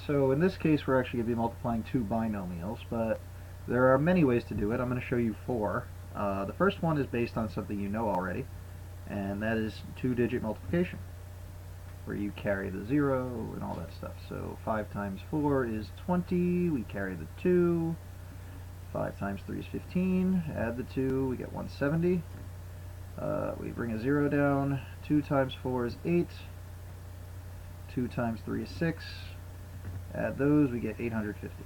So in this case we're actually going to be multiplying two binomials, but there are many ways to do it. I'm going to show you four. The first one is based on something you know already, and that is two-digit multiplication, where you carry the 0 and all that stuff. So 5 times 4 is 20, we carry the 2. 5 times 3 is 15, add the 2, we get 170. We bring a 0 down. 2 times 4 is 8. 2 times 3 is 6. Add those, we get 850.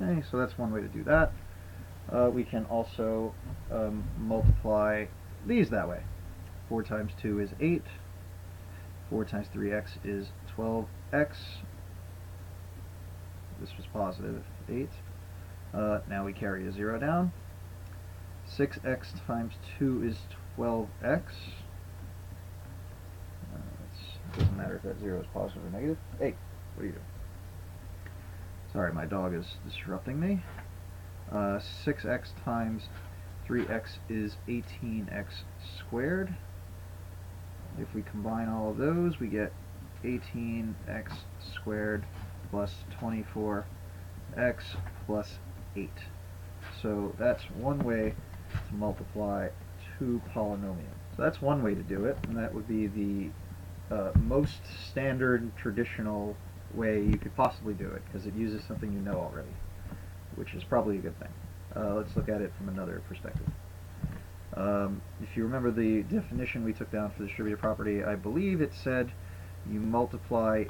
Okay, so that's one way to do that. We can also multiply these that way. 4 times 2 is 8. 4 times 3x is 12x. This was positive 8. Now we carry a 0 down. 6x times 2 is 12x. It doesn't matter if that 0 is positive or negative. Hey, what are you doing? Sorry, my dog is disrupting me. 6x times 3x is 18x squared. If we combine all of those, we get 18x squared plus 24x plus 8. So that's one way to multiply two polynomials. So that's one way to do it, and that would be the most standard, traditional way you could possibly do it, because it uses something you know already, which is probably a good thing. Let's look at it from another perspective. If you remember the definition we took down for the distributive property, I believe it said you multiply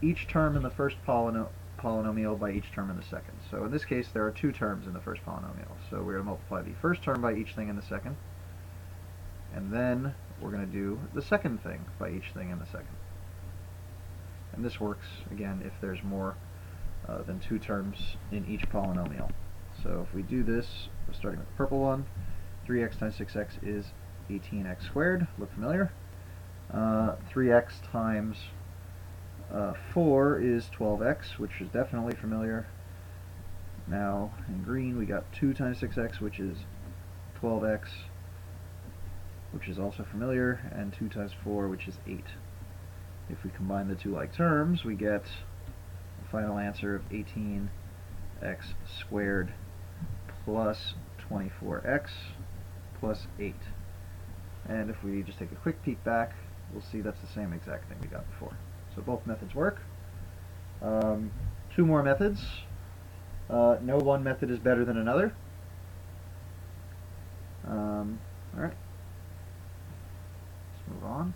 each term in the first polynomial by each term in the second. So in this case there are two terms in the first polynomial. So we're going to multiply the first term by each thing in the second, and then we're going to do the second thing by each thing in the second. And this works, again, if there's more than two terms in each polynomial. So if we do this, we're starting with the purple one. 3x times 6x is 18x squared. Look familiar? 3x times 4 is 12x, which is definitely familiar. Now, in green, we got 2 times 6x, which is 12x, which is also familiar, and 2 times 4, which is 8. If we combine the two like terms, we get the final answer of 18x squared plus 24x plus 8. And if we just take a quick peek back, we'll see that's the same exact thing we got before. So both methods work. Two more methods. No one method is better than another. Alright. Let's move on.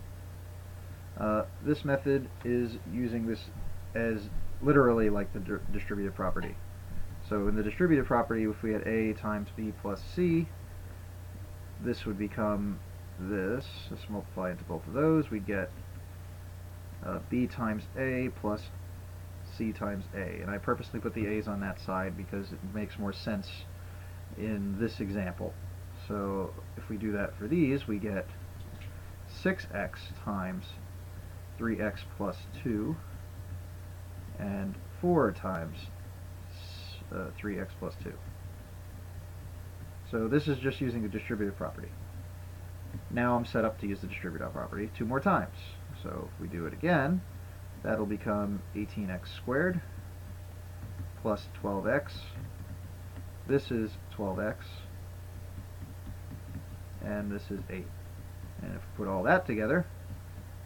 This method is using this as literally like the distributive property. So in the distributive property, if we had a times b plus c, this would become this. Let's multiply into both of those. We'd get b times a plus c times a. And I purposely put the a's on that side because it makes more sense in this example. So if we do that for these, we get 6x times 3x plus 2 and 4 times 3x plus 2. So this is just using the distributive property. Now I'm set up to use the distributive property two more times. So if we do it again, that'll become 18x squared plus 12x. This is 12x, and this is 8. And if we put all that together,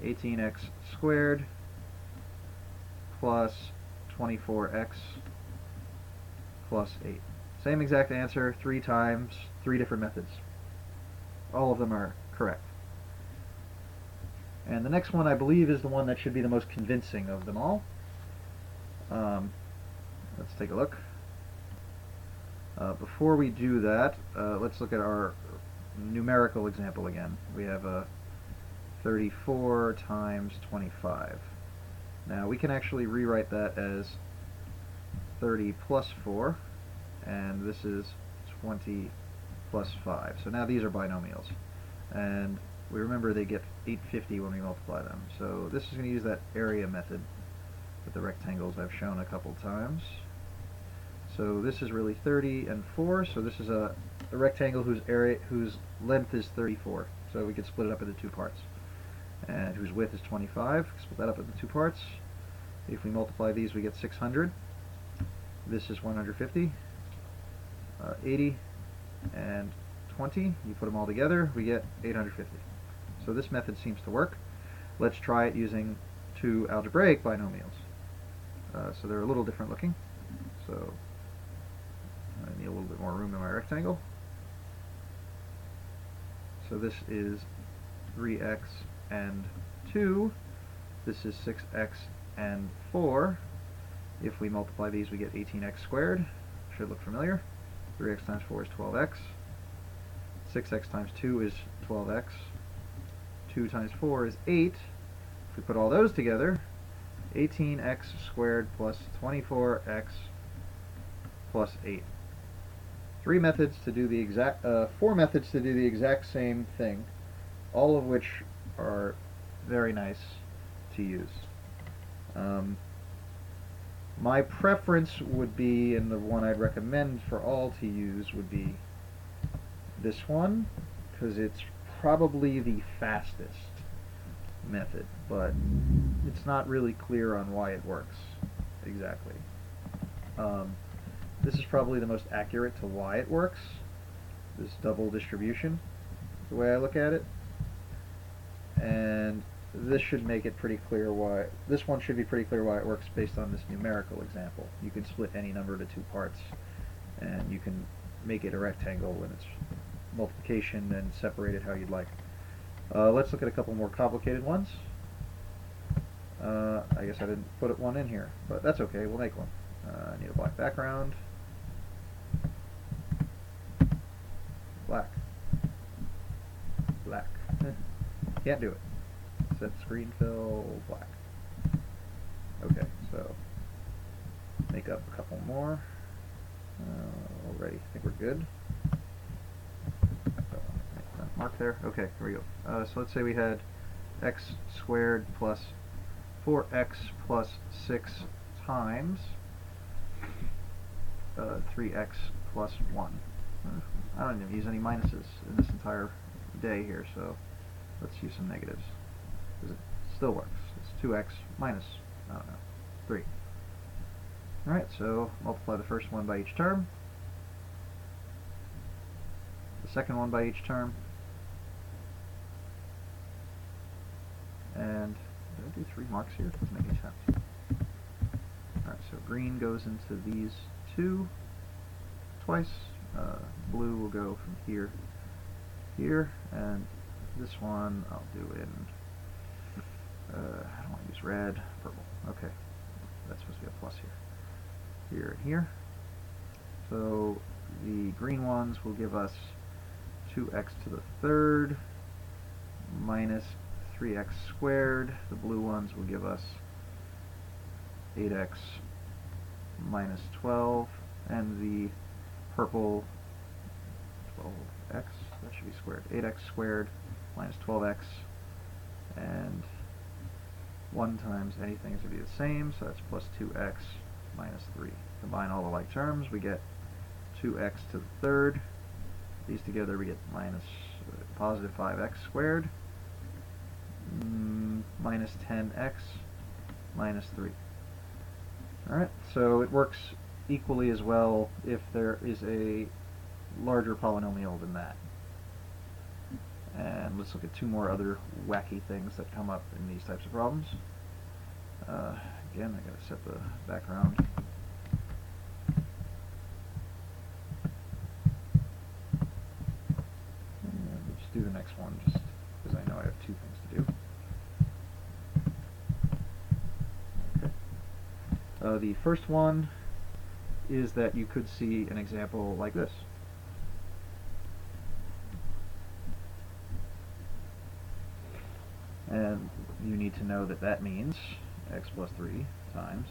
18x squared plus 24x plus 8. Same exact answer, 3 times, 3 different methods. All of them are correct. And the next one, I believe, is the one that should be the most convincing of them all. Let's take a look. Before we do that, let's look at our numerical example again. We have 34 times 25. Now we can actually rewrite that as 30 plus 4, and this is 20 plus 5. So now these are binomials, and we remember they get 850 when we multiply them. So this is going to use that area method with the rectangles I've shown a couple times. So this is really 30 and 4, so this is a rectangle whose length is 34. So we could split it up into two parts. And whose width is 25, split that up into two parts. If we multiply these, we get 600. This is 150, 80, and 20. You put them all together, we get 850. So this method seems to work. Let's try it using two algebraic binomials. So they're a little different looking. So I need a little bit more room in my rectangle. So this is 3x and 2. This is 6x and 4. If we multiply these, we get 18x squared. Should look familiar. 3x times 4 is 12x. 6x times 2 is 12x. 2 times 4 is 8. If we put all those together, 18x squared plus 24x plus 8. Four methods to do the exact same thing, all of which are very nice to use. My preference would be, and the one I'd recommend for all to use would be this one, because it's probably the fastest method, but it's not really clear on why it works exactly. This is probably the most accurate to why it works, this double distribution, the way I look at it. And this should make it pretty clear why, this one should be pretty clear why it works based on this numerical example. You can split any number to two parts, and you can make it a rectangle when it's multiplication and separate it how you'd like. Let's look at a couple more complicated ones. I guess I didn't put one in here, but that's okay, we'll make one. I need a black background. Black. Black. Can't do it. Set screen fill black. Okay, so make up a couple more. Already, I think we're good. Mark there. Okay, here we go. So let's say we had x squared plus 4x plus 6 times 3x plus 1. I don't even use any minuses in this entire day here, so let's use some negatives, because it still works. It's 2x minus, I don't know, 3. Alright, so multiply the first one by each term, the second one by each term, and did I do 3 marks here? It doesn't make any sense. Alright, so green goes into these two twice, blue will go from here to here, and this one I'll do in, I don't want to use red, purple. Okay, that's supposed to be a plus here. Here and here. So the green ones will give us 2x to the third minus 3x squared. The blue ones will give us 8x minus 12, and the purple 12x, that should be squared, 8x squared minus 12x, and 1 times anything is going to be the same, so that's plus 2x minus 3. Combine all the like terms, we get 2x to the third. These together we get minus positive 5x squared minus 10x minus 3. Alright, so it works equally as well if there is a larger polynomial than that. And let's look at 2 more other wacky things that come up in these types of problems. Again, I gotta set the background. And we'll just do the next one, just because I know I have 2 things to do. Okay. The first one is that you could see an example like this. And you need to know that that means x plus 3 times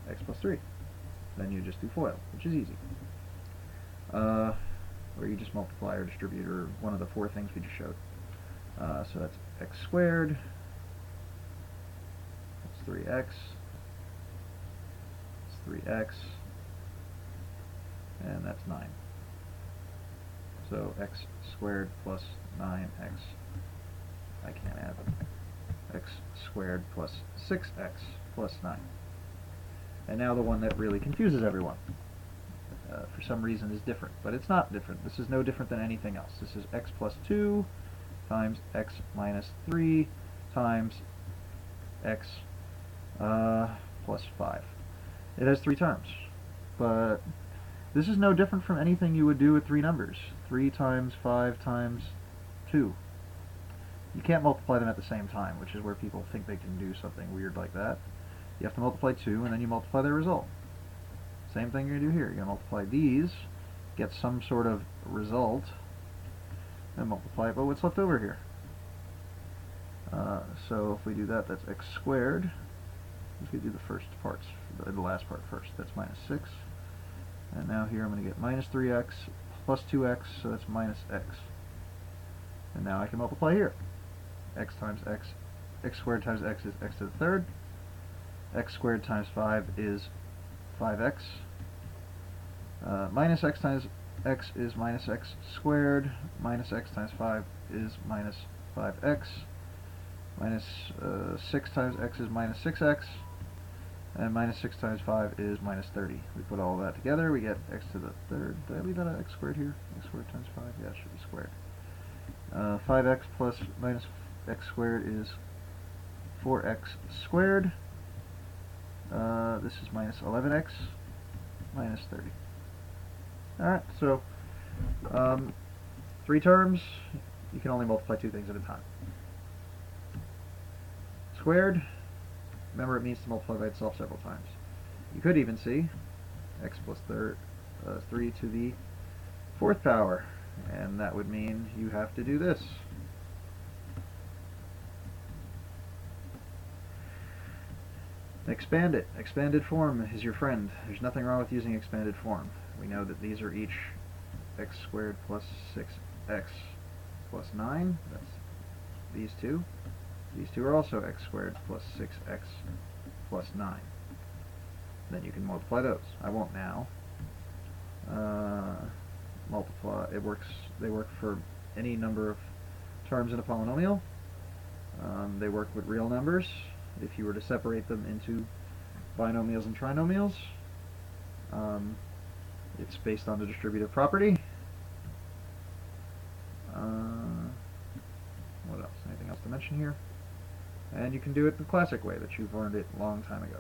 x plus 3. Then you just do FOIL, which is easy. Or you just multiply or distribute, or one of the 4 things we just showed. So that's x squared, that's 3x, that's 3x, and that's 9. So x squared plus 9x, I can't add them. X squared plus 6x plus 9. And now the one that really confuses everyone, for some reason, is different. But it's not different. This is no different than anything else. This is x plus 2 times x minus 3 times x plus 5. It has 3 terms. But this is no different from anything you would do with 3 numbers. 3 times 5 times 2. You can't multiply them at the same time, which is where people think they can do something weird like that. You have to multiply 2, and then you multiply their result. Same thing you're going to do here. You're going to multiply these, get some sort of result, and multiply it by what's left over here. So if we do that, that's x squared. Let's do the first parts, the last part first. That's minus 6. And now here I'm going to get minus 3x plus 2x, so that's minus x. And now I can multiply here. X times x, x squared times x is x to the third. X squared times 5 is 5x. Minus x times x is minus x squared. Minus x times 5 is minus 5x. Minus 6 times x is minus 6x. And minus 6 times 5 is minus 30. We put all that together, we get x to the third. Did I leave out x squared here? X squared times 5? Yeah, it should be squared. 5x plus minus x squared is 4x squared. This is minus 11x minus 30. Alright, so 3 terms, you can only multiply 2 things at a time. Squared, remember it means to multiply by itself several times. You could even see x plus 3 to the 4th power, and that would mean you have to do this. Expand it. Expanded form is your friend. There's nothing wrong with using expanded form. We know that these are each x squared plus 6x plus 9. That's these two. These two are also x squared plus 6x plus 9. Then you can multiply those. I won't now. Multiply. They work for any number of terms in a polynomial. They work with real numbers. If you were to separate them into binomials and trinomials, it's based on the distributive property. What else? Anything else to mention here? And you can do it the classic way that you've learned it a long time ago.